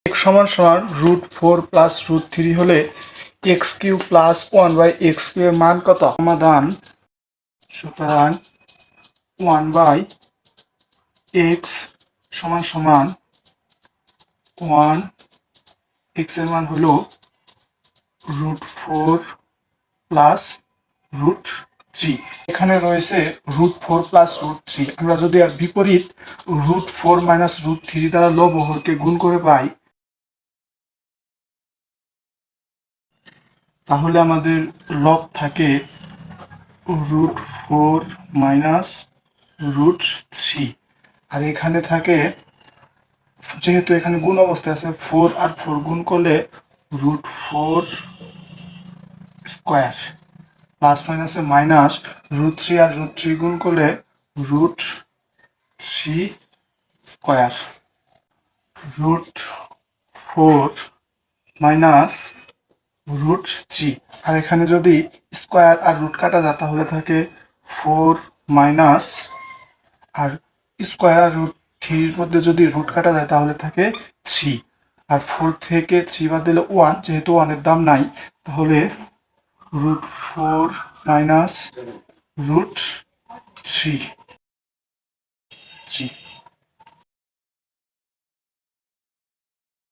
x সমান সমান √4 plus √3 হলে x³ প্লাস 1/x³ এর মান কত? সমাধান। সুতরাং 1/x সমান সমান 1, x এর মান হলো √4 প্লাস √3। এখানে রয়েছে √4 প্লাস √3। আমরা যদি আর বিপরীত √4 মাইনাস √3 দ্বারা লব ও হরকে গুণ করে পাই, তাহলে আমাদের লব থাকে √4 মাইনাস √3, আর এখানে থাকে, যেহেতু এখানে গুণ অবস্থায় আছে, 4 আর 4 গুণ করলে √4 স্কোয়ার, প্লাস মাইনাসে মাইনাস, √3 আর √3 গুণ করলে √3 স্কোয়ার, √4 মাইনাস √3। আর এখানে যদি স্কোয়ার আর রুট কাটা যায় তাহলে থাকে 4 মাইনাস, আর স্কোয়ার আর √3 মধ্যে যদি রুট কাটা যায় তাহলে থাকে 3, আর 4 থেকে 3 বাদ দিলে 1, যেহেতু 1 এর দাম নাই, তাহলে √4 মাইনাস √3।